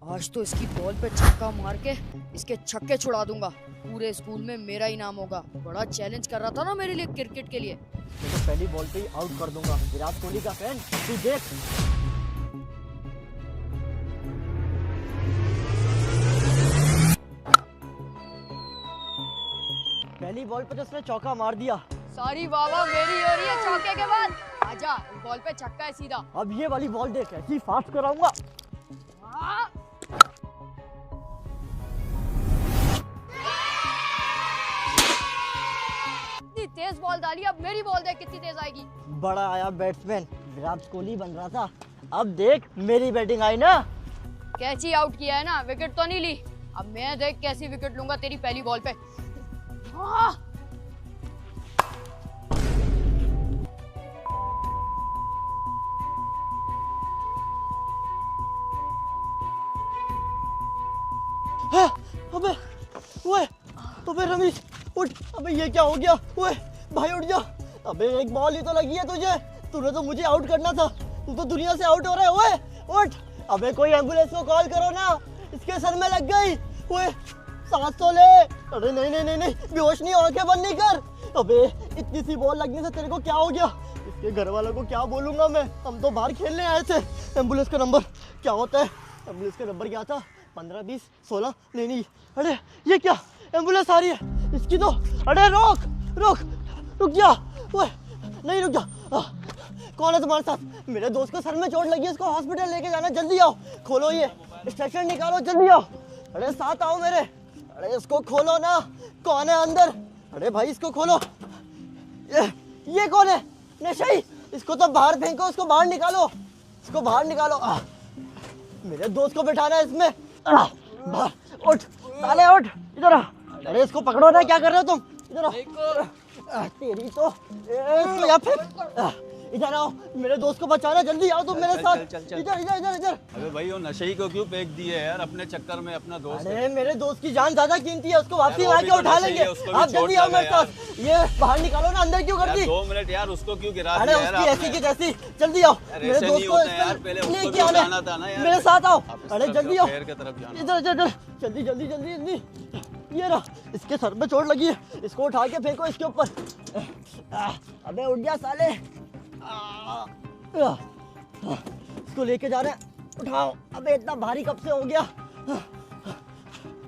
आज तो इसकी बॉल पे छक्का मार के इसके छक्के छुड़ा दूंगा। पूरे स्कूल में मेरा ही नाम होगा। बड़ा चैलेंज कर रहा था ना मेरे लिए क्रिकेट के लिए। मैं तो पहली बॉल पे ही आउट कर दूंगा। विराट कोहली का फैन तू देख। पहली बॉल पे तो उसने चौका मार दिया। सारी वाह मेरी हो रही है चौके के बाद। आजा, बॉल पे छक्का है सीधा। अब ये वाली बॉल देख, ऐसी फास्ट कराऊंगा। इतनी तेज बॉल डाली, अब मेरी बॉल देख कितनी तेज आएगी। बड़ा आया बैट्समैन, विराट कोहली बन रहा था। अब देख मेरी बैटिंग आई ना। कैची आउट किया है ना, विकेट तो नहीं ली। अब मैं देख कैसी विकेट लूंगा तेरी पहली बॉल पे। अबे ओए, अबे रमेश उठ। अबे ये क्या हो गया? ओए भाई उठ जा। अबे एक बॉल ही तो लगी है तुझे। तूने तो मुझे आउट करना था। तू तो दुनिया से आउट हो रहा है। ओए उठ। अबे कोई एम्बुलेंस को कॉल करो ना, इसके सर में लग गई। ओए सांस तो ले। अरे नहीं नहीं नहीं नहीं, बेहोश नहीं, आंखें बंद नहीं कर। अबे इतनी सी बॉल लगने से तेरे को क्या हो गया? इसके घर वालों को क्या बोलूंगा मैं? हम तो बाहर खेलने आए थे। एम्बुलेंस का नंबर क्या होता है? एम्बुलेंस का नंबर क्या था? 15 20 16 नहीं। अरे ये क्या, एम्बुलेंस आ रही है इसकी तो। अरे रोक रोक रुक जा। ओए नहीं रुक जा। कौन है तुम्हारे साथ? मेरे दोस्त को सर में चोट लगी है, इसको हॉस्पिटल लेके जाना। जल्दी आओ, खोलो ये स्ट्रेचर निकालो, जल्दी आओ। अरे साथ आओ मेरे। अरे इसको खोलो ना, कौन है अंदर? अरे भाई इसको खोलो। ये कौन है? नशई, इसको तो बाहर फेंको, इसको बाहर निकालो, इसको बाहर निकालो। मेरे दोस्त को बिठाना है इसमें। उठ साले उठ, इधर आ। अरे इसको पकड़ो ना, क्या कर रहे हो तुम? इधर आओ। तेरी तो इसको यहाँ फेंक। इधर आओ, मेरे दोस्त को बचाना, जल्दी आओ तुम मेरे साथ। इधर इधर इधर इधर। अबे भाई वो नशे को क्यों फेंक दिए यार? अपने चक्कर में अपना दोस्त। अरे मेरे दोस्त की जान ज्यादा कीमती है, उसको वापसी ला के उठा लेंगे। आप जल्दी आओ मेरे साथ। ये बाहर निकालो ना, अंदर क्यों कर दी? 2 मिनट यार, उसको क्यों गिरा अरे दिया यार? उसकी ऐसी की तैसी। जल्दी आओ, मेरे दोस्त को लेके आना, मेरे साथ आओ। अरे जल्दी आओ, इधर इधर इधर, जल्दी जल्दी जल्दी जल्दी। ये रहा, इसके सर पे चोट लगी है, इसको उठा के फेंको इसके ऊपर। अबे उठ जा साले। इसको लेके जा रहे हैं, उठाओ। अबे इतना भारी कब से हो गया?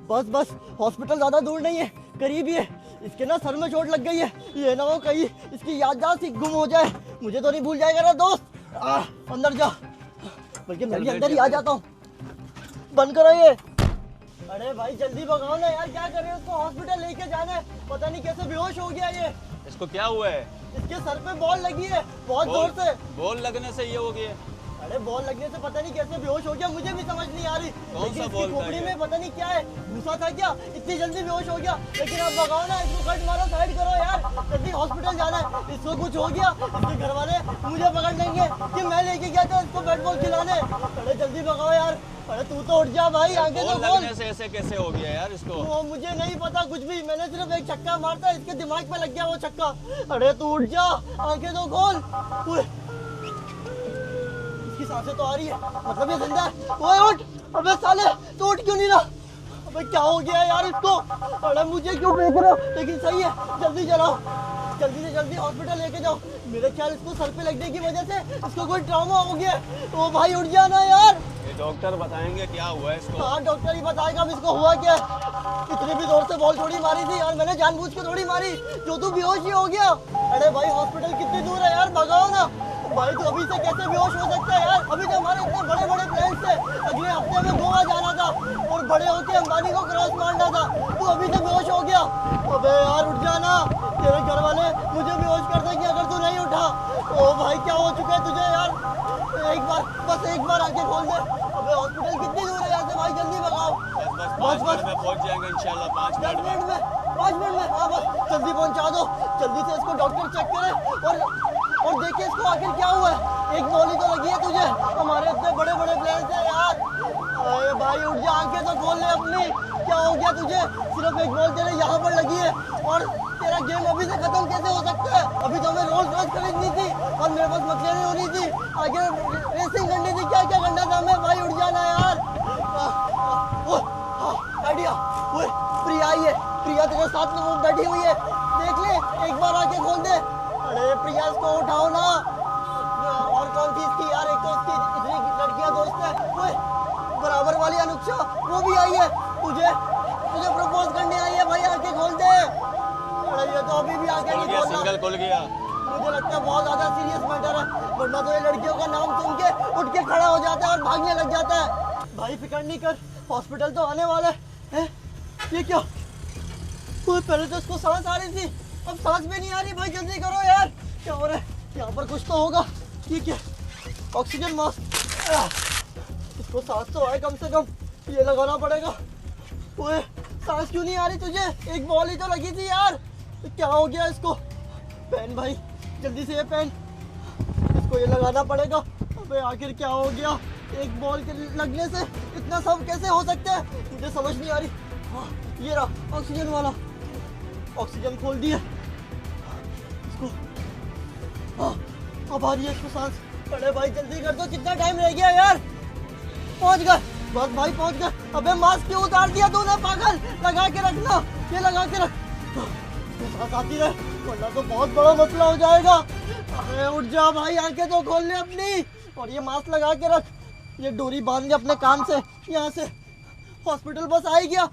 बस बस, हॉस्पिटल ज्यादा दूर नहीं है, करीब ही है। इसके ना सर में चोट लग गई है, ये ना हो कहीं इसकी याददाश्त ही गुम हो जाए। मुझे तो नहीं भूल जाएगा ना दोस्त। अंदर जा, बल्कि मैं भी अंदर ही आ जाता हूँ। बंद करो ये। अरे भाई जल्दी भगाओ ना यार, क्या कर रहे हो? उसको हॉस्पिटल लेके जाना है। पता नहीं कैसे बेहोश हो गया ये। इसको क्या हुआ है? इसके सर पे बॉल लगी है बहुत जोर से। बॉल लगने से ये हो गया? अरे बॉल लगने से पता नहीं कैसे बेहोश हो गया, मुझे भी समझ नहीं आ रही। लेकिन इसकी खोपड़ी में पता नहीं क्या है, घुसा था क्या, इतनी जल्दी बेहोश हो गया। लेकिन अब भगाओ ना, इसको कट मारो, साइड करो यार, जल्दी हॉस्पिटल जाना है। इसको कुछ हो गया, इसके घर वाले मुझे पकड़ लेंगे कि मैं लेके गया था इसको बैट बॉल खिलाने। अरे जल्दी भगाओ यार। अरे तू तो उठ जा भाई, आगे तो बोल। लगने से ऐसे कैसे हो गया यार इसको? वो मुझे नहीं पता कुछ भी, मैंने सिर्फ एक छक्का मारता, इसके दिमाग पे लग गया वो छक्का। अरे तू उठ जा, आंखें तो खोल। इसकी सांसें तो आ रही है, मतलब ये जिंदा है। ओए उठ। अबे साले तू उठ क्यों नहीं रहा? अबे क्या हो गया यार इसको? अरे मुझे क्यों फेंक रहे हो? लेकिन सही है, जल्दी चलाओ, जल्दी से जल्दी हॉस्पिटल लेके जाओ। मेरे ख्याल इसको सर पे लगने की वजह से इसको कोई ट्रॉमा हो गया। ओ भाई उठ जाना यार। डॉक्टर बताएंगे क्या हुआ है इसको। हाँ डॉक्टर ही बताएगा अब इसको हुआ क्या। इतनी भी जोर से बॉल थोड़ी मारी थी यार, मैंने जानबूझ के थोड़ी मारी, जो तू बेहोश ही हो गया। अरे भाई हॉस्पिटल कितनी दूर है यार, भगाओ ना भाई। तू अभी से कैसे बेहोश हो सकता है यार? अभी तो हमारे इतने बड़े बड़े प्लान्स थे, अगले हफ्ते में गोवा जाना था और बड़े होके अंबानी को क्रॉस मारना था। तू अभी से बेहोश हो गया। अबे यार उठ जाना, तेरे घर वाले मुझे बेहोश कर देंगे अगर तू नहीं उठा। ओ भाई क्या हो चुका है तुझे यार? एक बार, बस एक बार आके खोल दे। अबे हॉस्पिटल कितनी दूर है यहाँ से भाई? जल्दी भगाओ। बस 5 मिनट में पहुंच जाएंगे इंशाल्लाह। 5 मिनट में 5 मिनट में। हाँ बस जल्दी पहुंचा दो, जल्दी से इसको डॉक्टर चेक करे और देखिए इसको आखिर क्या हुआ है। एक गोली तो लगी है तुझे, हमारे इतने बड़े बड़े प्लान थे यार। अरे भाई उठ जा, आंखें तो खोल ले अपनी। क्या हो गया तुझे? सिर्फ एक बॉल तेरे यहाँ पर लगी है और तेरा गेम अभी से खत्म कैसे हो सकता है? अभी तो हमें रोल्स रॉयस खरीदनी थी और मेरे पास मकलेरन होनी थी, आगे रेसिंग करनी थी, क्या क्या करना था हमें। भाई उठ जाना यार। ना तेरे साथ में वो बैठी हुई है, देख ले, एक बार आके खोल दे। अरे प्रिया इसको उठाओ ना। और कौन थी इसकी यार, एक तो इसकी इतनी लड़कियां दोस्त है, ओए बराबर वाली अनुक्षा वो भी आई है, तुझे तुझे प्रपोज करने आई है भाई, आके खोल दे। अरे ये तो अभी भी आके नहीं खोलना। सिंगल खुल गया। मुझे लगता है बहुत ज्यादा सीरियस मैटर है, वरना तो ये लड़कियों का नाम सुन के उठ के खड़ा हो जाता है और भागने लग जाता है। भाई फिक्र नहीं कर, हॉस्पिटल तो आने वाला है। ये क्या? ओए पहले तो इसको सांस आ रही थी, अब सांस भी नहीं आ रही। भाई जल्दी करो यार, क्या हो रहा है? यहाँ पर कुछ तो होगा। ये क्या? Oxygen mask. इसको सांस तो आए कम से कम, ये लगाना पड़ेगा। ओए सांस क्यों नहीं आ रही तुझे? एक बॉल ही तो लगी थी यार, क्या हो गया इसको? पेन भाई, जल्दी से ये पेन, इसको ये लगाना पड़ेगा। अबे आखिर क्या हो गया? एक बॉल के लगने से इतना सब कैसे हो सकता है, मुझे समझ नहीं आ रही। हाँ, ये रहा ऑक्सीजन वाला, ऑक्सीजन खोल दिया इसको। हाँ, अब आ रही है इसको सांस। अरे भाई जल्दी कर दो, कितना टाइम रह गया यार? पहुंच गए, बस भाई पहुंच गए। अबे मास्क क्यों उतार दिया तूने पागल? लगा के रखना, ये लगा के रख, सांस आती रहे, वरना तो बहुत बड़ा मसला हो जाएगा। अरे उठ जा भाई, आंखें तो खोल ले अपनी, और ये मास्क लगा के रख। ये डोरी बांध ले अपने कान से, यहाँ से। हॉस्पिटल बस आ ही गया।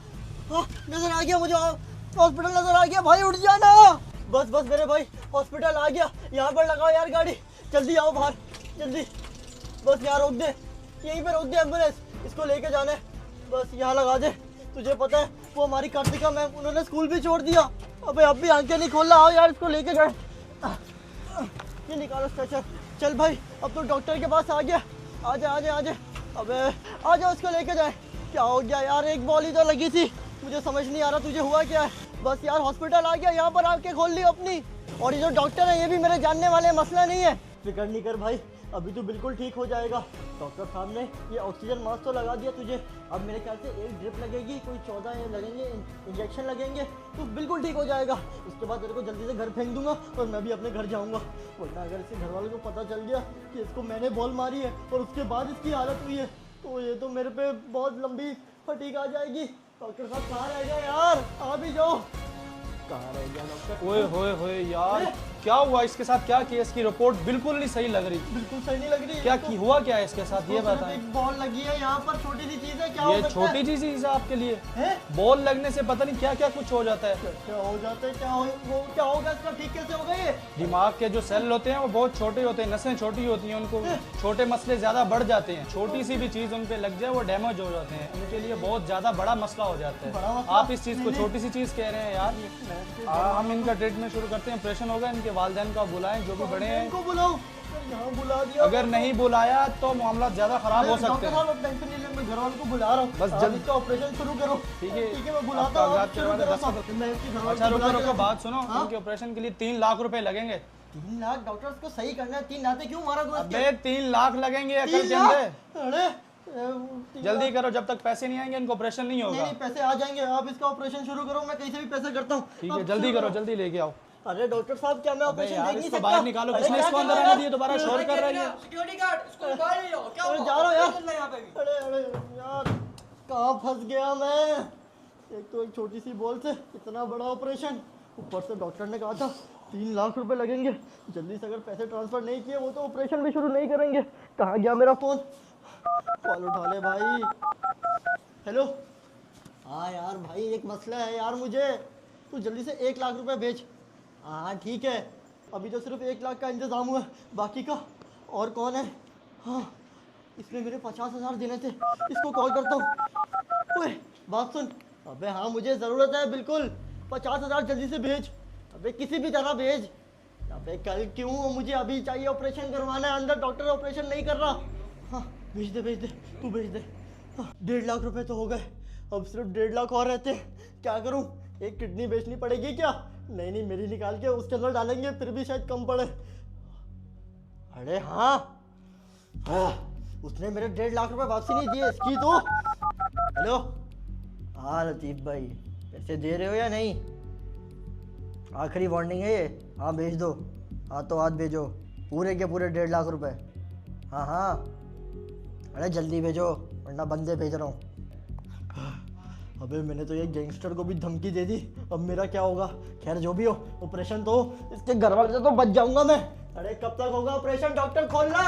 हाँ नजर आ गया मुझे, हॉस्पिटल नजर आ गया। भाई उठ जाना। बस बस मेरे भाई, हॉस्पिटल आ गया। यहाँ पर लगाओ यार गाड़ी, जल्दी आओ बाहर, जल्दी। बस यहाँ रोक दे, यहीं पे रोक दे एम्बुलेंस, इसको लेके जाना है। बस यहाँ लगा दे। तुझे पता है वो हमारी कार्तिका मैम, उन्होंने स्कूल भी छोड़ दिया। अबे अब भी आंखें नहीं खोल रहा। आओ यार, इसको लेके गए। ये निकालो स्ट्रेचर। चल भाई, अब तो डॉक्टर के पास आ गया। आजा आजा आजा, अबे आ जाओ, इसको लेके जाए। क्या हो गया यार? एक बॉल ही तो लगी थी, मुझे समझ नहीं आ रहा तुझे हुआ क्या है। बस यार हॉस्पिटल आ गया, यहाँ पर आके खोल ली अपनी। और ये जो डॉक्टर है ये भी मेरे जानने वाले, मसला नहीं है, फिक्र नहीं कर भाई, अभी तो बिल्कुल ठीक हो जाएगा। डॉक्टर साहब ने ये ऑक्सीजन मास्क तो लगा दिया तुझे, अब मेरे ख्याल से एक ड्रिप लगेगी, कोई 14 लगेंगे इंजेक्शन लगेंगे, तो बिल्कुल ठीक हो जाएगा। उसके बाद तेरे को जल्दी से घर फेंक दूंगा और मैं भी अपने घर जाऊंगा। वरना अगर इसके घर वालों को पता चल गया कि इसको मैंने बॉल मारी है और उसके बाद इसकी हालत हुई है, तो ये तो मेरे पे बहुत लंबी फटीक आ जाएगी। डॉक्टर साहब कहाँ रह गए यार? आ भी जाओ। कहाँ रह गया डॉक्टर? ओए होए होए यार, क्या हुआ इसके साथ? क्या किया? इसकी रिपोर्ट बिल्कुल नहीं सही लग रही। बिल्कुल सही नहीं लग रही। क्या की हुआ क्या है इसके साथ, ये बताएं। एक बॉल लगी है यहाँ पर, छोटी सी चीज है, क्या ये छोटी चीज है आपके लिए? बॉल लगने से पता नहीं क्या क्या कुछ हो जाता है। क्या हो जाता है? क्या होगा इसका? ठीक कैसे होगा ये? दिमाग के जो सेल होते हैं वो बहुत छोटे होते हैं, नसें छोटी होती हैं, उनको छोटे मसले ज्यादा बढ़ जाते हैं। छोटी सी भी चीज उन पे लग जाए वो डैमेज हो जाते हैं, उनके लिए बहुत ज्यादा बड़ा मसला हो जाता है। आप इस चीज को छोटी सी चीज कह रहे हैं यार। हम इनका ट्रीटमेंट शुरू करते हैं, ऑपरेशन होगा, इनके वालिदैन का बुलाएं, जो भी बड़े हैं। इनको बुलाओ, यहाँ बुला दिया। अगर नहीं बुलाया तो मामला ज्यादा खराब हो सकते हैं। डॉक्टर टेंशन नहीं ले, मैं घर वालों को बुला रहा हूँ, बस जल्दी इसका ऑपरेशन शुरू करो। ठीक है ठीक है, मैं बुलाता हूँ। अच्छा रुको, बात सुनो, इनके ऑपरेशन के लिए 3 लाख रुपए लगेंगे। 3 लाख? डॉक्टर को सही करना है, 3 लाख क्यों मारा? अबे 3 लाख लगेंगे अकल के अंदर। अरे जल्दी करो, जब तक पैसे नहीं आएंगे इनको ऑपरेशन नहीं होगा। नहीं पैसे आ जाएंगे, आप इसका ऑपरेशन शुरू करो, मैं कहीं से भी पैसे करता हूँ। ठीक है जल्दी करो, जल्दी लेके आओ। अरे डॉक्टर साहब क्या मैं ऑपरेशन देख नहीं इसको सकता? बाहर निकालो, किसने इसको अंदर आने दिया? दोबारा शोर कर रही है। सिक्योरिटी गार्ड, इसको बाहर ले जाओ। क्या अरे हुआ? जा रहा हूँ यार। चल रहा है यहाँ पे भी। अरे अरे यार, कहाँ फंस गया मैं? एक तो एक छोटी सी बॉल से इतना बड़ा ऑपरेशन, ऊपर से डॉक्टर ने कहा था 3 लाख रुपए लगेंगे। जल्दी से अगर पैसे ट्रांसफर नहीं किए वो तो ऑपरेशन भी शुरू नहीं करेंगे। कहाँ गया मेरा फोन? कॉल उठा ले भाई। हेलो। हाँ यार भाई, एक मसला है यार मुझे, तू जल्दी से 1 लाख रुपए भेज। हाँ ठीक है, अभी तो सिर्फ 1 लाख का इंतज़ाम हुआ है, बाकी का और कौन है? हाँ इसमें मेरे 50,000 देने थे, इसको कॉल करता हूँ। ओए बात सुन। अबे हाँ मुझे ज़रूरत है बिल्कुल, 50,000 जल्दी से भेज। अबे किसी भी तरह भेज। अबे कल क्यों, मुझे अभी चाहिए, ऑपरेशन करवाना है, अंदर डॉक्टर ऑपरेशन नहीं कर रहा। हाँ भेज दे, तू भेज दे। 1.5 लाख रुपए तो हो गए, अब सिर्फ 1.5 लाख और रहते हैं। क्या करूँ? एक किडनी बेचनी पड़ेगी क्या? नहीं मेरी निकाल के उसके अंदर डालेंगे, फिर भी शायद कम पड़े। अरे हाँ, उसने मेरे 1.5 लाख रुपए वापसी नहीं दिए इसकी तो। हेलो। हाँ लतीफ़ भाई, पैसे दे रहे हो या नहीं? आखिरी वार्निंग है ये। हाँ भेज दो, हाथों हाथ भेजो, पूरे के पूरे 1.5 लाख रुपए। हाँ अरे जल्दी भेजो, वरना बंदे भेज रहा हूँ। अबे मैंने तो ये गैंगस्टर को भी धमकी दे दी, अब मेरा क्या होगा। खैर जो भी हो, ऑपरेशन तो इसके घर वाले से तो बच जाऊंगा मैं। अरे कब तक होगा ऑपरेशन, डॉक्टर खोलना।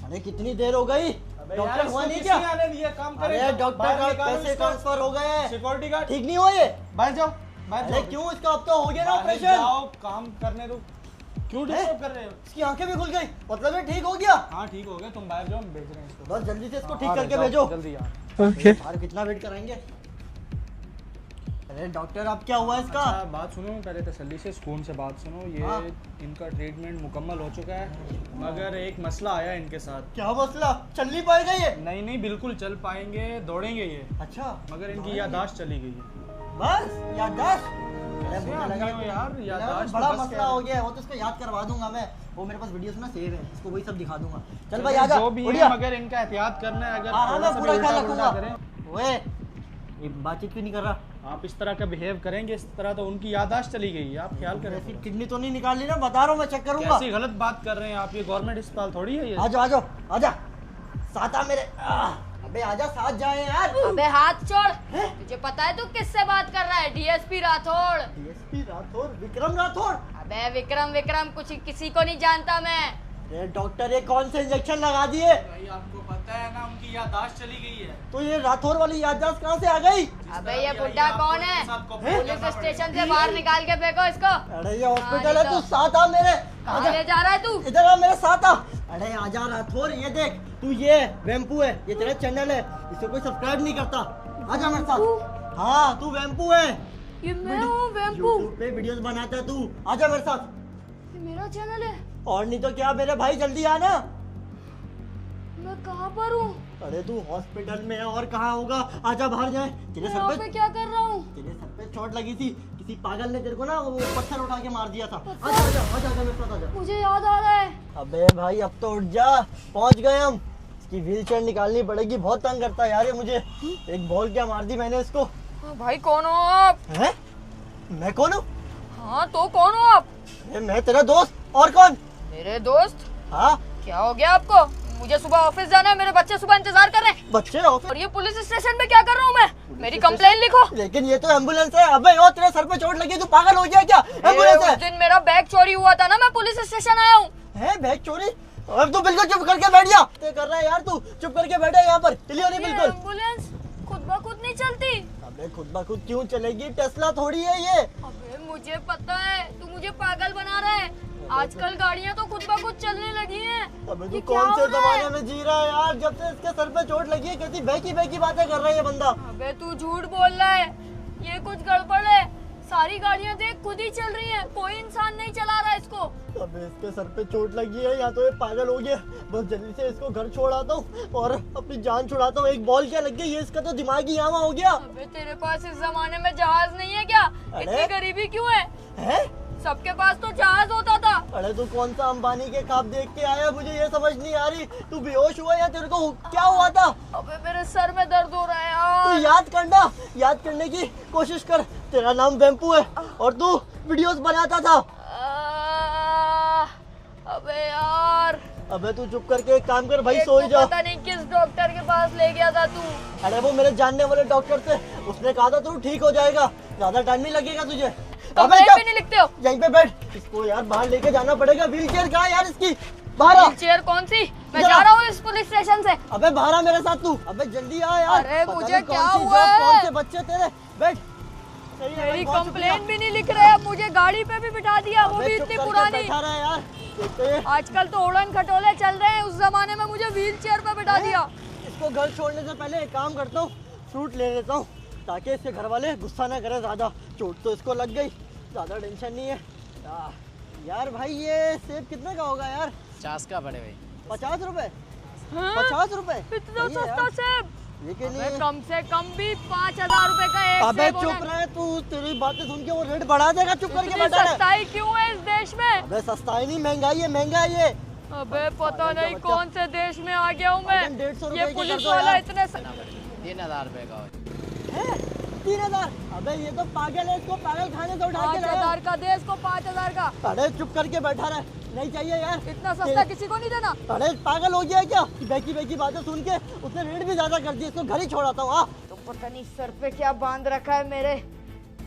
अरे कितनी देर हो गई, डॉक्टर हुआ नहीं क्या? अरे डॉक्टर का पैसे ट्रांसफर हो गए, सिक्योरिटी गार्ड ठीक नहीं हुआ ये? बाहर जाओ, बाहर अरे जाओ। क्यों, इसका अब तो हो गया ना बाहर ऑपरेशन। जाओ, काम करने दो। क्यों डिस्टर्ब कर रहे हो? इसकी आंखें भी खुल गई, मतलब ये ठीक हो गया। हाँ ठीक हो गया, तुम बाहर जाओ, हम भेज रहे हैं इसको। बस जल्दी से इसको ठीक हाँ, करके जाओ, भेजो। जल्दी यार। यार कितना वेट कराएंगे। अरे डॉक्टर अब क्या हुआ इसका? अच्छा बात सुनो, पहले तसल्ली से सुकून से बात सुनो। ये हाँ। इनका ट्रीटमेंट मुकम्मल हो चुका है, मगर एक मसला आया इनके साथ। क्या मसला, चल नहीं पाएगा ये? नहीं नहीं, बिल्कुल चल पाएंगे, दौड़ेंगे ये, अच्छा मगर इनकी याददाश्त चली गई है। बस याददाश्त। कैसे आदमी हो यार, याददाश्त बड़ा तो बस मसला क्या हो है। गया है, वो तो इसको याद करवा दूंगा मैं। वो मेरे पास वीडियोस ना सेव है, इसको वही सब दिखा दूंगा। चल भाई आजा, जो भी उड़ जा। है, मगर इनका एहतियात करना है। अगर हाँ, थोड़ा मैं सा भी पूरा ख्याल उल्टा-पुल्टा रखूंगा। करें, ओए ये बातचीत क्यों नहीं कर रहा? आप इस तरह का बिहेव करेंगे, इस तरह तो उनकी याददाश्त चली गई है। आप ख्याल करें ऐसी थोड़ा। किडनी तो नहीं निकाल ली ना, बता रहा हूँ मैं, चेक करूंगा। कैसी गलत बात कर रहे हैं आप, ये गवर्नमेंट अस्पताल थोड़ी है ये। आजा आजा आजा, साथ आ मेरे। अबे आजा, साथ जाए यार। अबे हाथ छोड़, तुझे पता है तू किससे बात कर रहा है? डीएसपी राठौड़। डीएसपी राठौर, विक्रम राठौर। अबे विक्रम विक्रम कुछ किसी को नहीं जानता मैं। अरे डॉक्टर ये कौन से इंजेक्शन लगा दिए? भाई आपको पता है ना, उनकी याददाश्त चली गई है। तो ये राठौर वाली याददाश्त कहाँ से आ गई? अबे ये बुड्ढा कौन है? पुलिस स्टेशन से बाहर निकाल के फेंको इसको। अरे ये हॉस्पिटल है, नहीं तू तो। साथ आ मेरे। कहाँ आजा, ले जा रहा है तू? इधर आ मेरे साथ आ। अरे आजा राठौर, ये देख तू, ये वेम्पू है, ये तेरा चैनल है, इसे कोई सब्सक्राइब नहीं करता। आजा मेरे साथ। हाँ तू वेम्पू है, ये मैं हूँ वेम्पू। यूट्यूब पे वीडियोस बनाता है तू। आजा मेरे साथ। ये मेरा चैनल है। और नहीं तो क्या मेरे भाई, जल्दी आना। मैं कहाँ पर हूँ? अरे तू हॉस्पिटल में है, और कहाँ होगा? आजा बाहर जाए। तेरे मैं सर यहाँ पे पे क्या कर रहा हूँ? तेरे सर पे चोट लगी थी, किसी पागल ने तेरे को ना वो पत्थर उठा के मार दिया था। आजा आजा आजा आजा मेरे साथ आजा। मुझे याद आ रहा है। अबे भाई अब तो उठ जा, पहुंच गए हम। इसकी व्हीलचेयर निकालनी पड़ेगी, बहुत तंग करता है यार ये मुझे। एक बॉल क्या मार दी मैंने इसको। भाई कौन हो आप? हैं? मैं कौन हूँ? हाँ तो कौन हो आप? अरे मैं तेरा दोस्त, और कौन? मेरे दोस्त? हाँ क्या हो गया आपको? मुझे सुबह ऑफिस जाना है, मेरे बच्चे सुबह इंतजार कर रहे हैं। बच्चे ऑफिस? और ये पुलिस स्टेशन पे क्या कर रहा हूँ मैं? मेरी कंप्लेन लिखो। लेकिन ये तो एम्बुलेंस है। अबे ओ तेरे सर पे चोट लगी, तू पागल हो गया क्या? एम्बुलेंस उस है। दिन मेरा बैग चोरी हुआ था ना, मैं पुलिस स्टेशन आया हूँ। है बैग चोरी? अब तू बिल्कुल चुप करके बैठ जा। क्या कर रहा है यार तू? चुप करके बैठा यहाँ पर, हिलियो नहीं बिल्कुल। एम्बुलेंस खुद ब खुद नहीं चलती। अबे खुद ब खुद क्यों चलेगी? टेस्ला थोड़ी है ये। अबे मुझे पता है, तू मुझे पागल बना रहा है। आजकल गाड़ियाँ तो खुद ब खुद चलने लगी हैं। अबे तू ये क्या कौन से हो रहा है? जमाने में जी रहा है यार? जब से इसके सर पे चोट लगी है, कैसी बहकी बहकी बातें कर रहा है ये बंदा। अबे तू झूठ बोल रहा है, ये कुछ गड़बड़ है। सारी गाड़ियाँ देख खुद ही चल रही हैं, कोई इंसान नहीं चला रहा है इसको। अबे इसके सर पे चोट लगी है, या तो ये पागल हो गया। बस जल्दी से इसको घर छोड़ आता हूँ और अपनी जान छुड़ाता हूँ। एक बॉल क्या लग गई, ये इसका तो दिमागी यामा हो गया। अबे तेरे पास इस जमाने में जहाज नहीं है क्या? अरे? इतनी गरीबी क्यों है? है? सबके पास तो जहाज होता था। अरे तू कौन सा अंबानी के ख्वाब देख के आया? मुझे ये समझ नहीं आ रही। तू बेहोश हुआ या तेरे को क्या हुआ था? अबे मेरे सर में दर्द हो रहा है तू यार। याद करना, याद करने की कोशिश कर। तेरा नाम वेम्पू है और तू वीडियोस बनाता था। अबे यार, अबे तू चुप करके एक काम कर भाई, एक सो ही तो जा। पता नहीं किस डॉक्टर के पास ले गया था तू। अरे वो मेरे जानने वाले डॉक्टर थे, उसने कहा था तू ठीक हो जाएगा, ज्यादा टाइम नहीं लगेगा तुझे। कंप्लेन चुप, भी नहीं लिखते हो? यहीं पे बैठ। इसको यार बाहर लेके जाना पड़ेगा। व्हीलचेयर कहाँ है यार इसकी? बाहर आ। चेयर कौन सी? मैं इधर जा आ। रहा हूँ इस पुलिस स्टेशन से। अबे बाहर आ मेरे साथ तू। अबे जल्दी आ यार। अरे पता मुझे नहीं क्या कौन सी हुआ जॉब, है? कौन से बच्चे तेरे। बैठ। सही है भाई, मेरी बहुत कंप्लेन शुक्रिया। भी नहीं लिख रहे, अब मुझे गाड़ी पे भी बिठा दिया, वो अबे भी चुप इतनी करके पुरानी। बैठा रहा है यार। एक तो ये आजकल तो उड़न खटोले चल रहे हैं, उस जमाने में मुझे व्हील चेयर पे बिठा दिया। इसको घर छोड़ने से पहले एक काम करता हूँ, फ्रूट ले लेता हूँ ताकि इसके घर वाले गुस्सा ना करें ज्यादा। चोट तो इसको लग गई, ज्यादा टेंशन नहीं है। यार भाई ये सेब कितने का होगा यार? 50 का बड़े भाई। 50 रुपए? हाँ? 50 रुपए? इतना सही है सस्ता यार। सेब? लेकिन अबे ये कम से कम भी 5000 रुपए का एक अबे सेब चुप होना। रहे तू, तेरी बातें सुन के वो रेट बढ़ा देगा। चुप करके इतनी बैठा रहे। सस्ताई क्यों है इस देश में? अबे सस्ता ही नहीं, महंगाई है, महंगा है ये। अबे पता पागल का नहीं बच्चा। कौन से देश में आ गया हूँ मैं। 150 रुपए ये के पुलिस कर दो वाला यार। इतने 3000 रुपए का हो। है 3000? अबे ये तो पागल है, इसको पागल खाने से उठा के लाया। 5000 का दे इसको, 5000 का। अरे चुप करके बैठा रहे, नहीं चाहिए यार। इतना सस्ता किसी को नहीं देना। अरे पागल हो गया क्या? बेकी बेकी बातें सुन के उसने रेट भी ज्यादा कर दी। इसको घर ही छोड़ाता हूँ। तुम पता नहीं सर पे क्या बांध रखा है मेरे,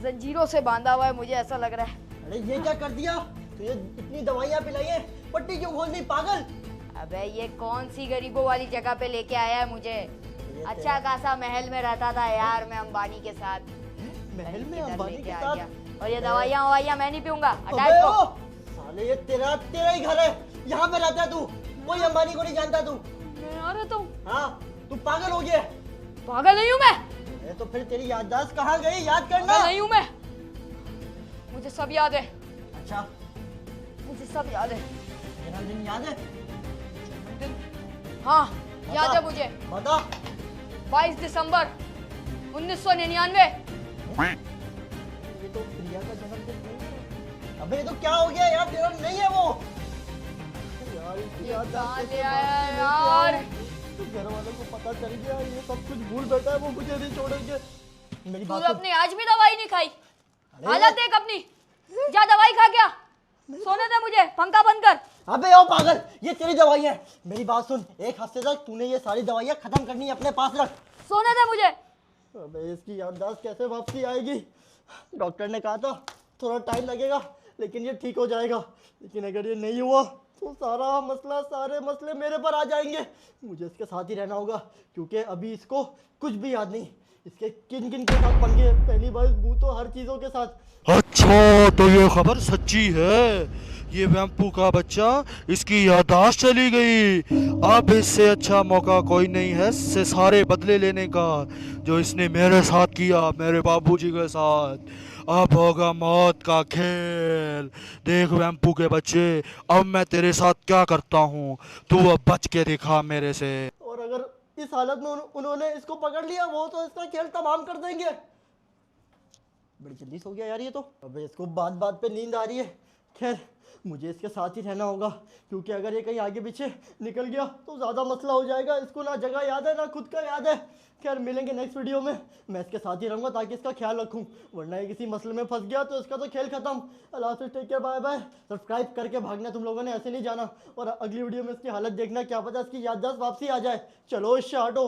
जंजीरों से बांधा हुआ है, मुझे ऐसा लग रहा है। अरे ये क्या कर दिया? तुझे इतनी दवाइयाँ पिलाई है, पट्टी क्यों खोल दी पागल? अबे ये कौन सी गरीबों वाली जगह पे लेके आया है मुझे? अच्छा खासा महल में रहता था यार मैं अंबानी के साथ। महल में इधर अंबानी लेके के आ साथ? गया। और ये दवाइयाँ मैं नहीं पीऊंगा, हटा अबे इसको। ओ, साले ये तेरा ही घर है, यहाँ पे रहता है तू, कोई अंबानी को नहीं जानता तू। मैं यहाँ रहता हूँ? हाँ, तू पागल हो गया। पागल नहीं हूँ मैं। अरे तो फिर तेरी याददाश्त कहाँ गई? याद करना। पागल नहीं हूँ मैं, मुझे सब याद है। अच्छा, मुझे सब याद है। मेरा दिन याद है? हाँ याद बता। है मुझे। बता। 22 दिसंबर 1999। ये तो प्रिया का जन्मदिन नहीं है। अबे ये तो क्या हो गया यार, तेरा नहीं है वो। यार इसकी याददाश्त कहाँ कैसे ले आया बाकी है यार? तो घर वालों को पता चल गया, ये सब कुछ भूल बैठा है, वो मुझे नहीं छोड़ेंगे। मेरी बात तूने सुन। अपनी आज भी दवाई नहीं खाई। अरे हालत देख अपनी, जा दवाई खा क्या। सोने दे मुझे, पंखा बंद कर। अबे ओ पागल, ये तेरी दवाई है। मेरी बात सुन, एक हफ्ते तक तूने ये सारी दवाइयाँ खत्म करनी है, अपने पास रख। सोने दे मुझे। अबे इसकी याददाश्त कैसे वापसी आएगी? डॉक्टर ने कहा था थोड़ा टाइम लगेगा, लेकिन ये ठीक हो जाएगा। लेकिन अगर ये नहीं हुआ तो सारे मसले मेरे पर आ जाएंगे। मुझे इसके साथ ही रहना होगा, क्योंकि अभी इसको कुछ भी याद नहीं, इसके किन किन के साथ पंगे हैं। पहली बार भूत तो हर चीज़ों के साथ। अच्छा, तो ये खबर सच्ची है। ये वैम्पू का बच्चा, इसकी याददाश्त चली गई। अब इससे अच्छा मौका कोई नहीं है इससे सारे बदले लेने का, जो इसने मेरे साथ किया, मेरे बाबूजी के साथ। अब होगा मौत का खेल। देख वैम्पू के बच्चे, अब मैं तेरे साथ क्या करता हूँ, तू अब बच के दिखा मेरे से। और अगर इस हालत में उन्होंने इसको पकड़ लिया, वो तो इसका खेल तमाम कर देंगे। बड़ी जल्दी सो गया यार ये तो। अबे इसको बात बात पे नींद आ रही है। खैर मुझे इसके साथ ही रहना होगा, क्योंकि अगर ये कहीं आगे पीछे निकल गया तो ज़्यादा मसला हो जाएगा। इसको ना जगह याद है ना खुद का याद है। खैर मिलेंगे नेक्स्ट वीडियो में। मैं इसके साथ ही रहूँगा ताकि इसका ख्याल रखूँ, वरना ये किसी मसले में फंस गया तो इसका तो खेल खत्म। अल्लाह हाफ़िज़, take care, bye bye. Subscribe करके भागना तुम लोगों ने, ऐसे नहीं जाना। और अगली वीडियो में इसकी हालत देखना, क्या पता इसकी याददाश्त वापसी आ जाए। चलो इससे हटो।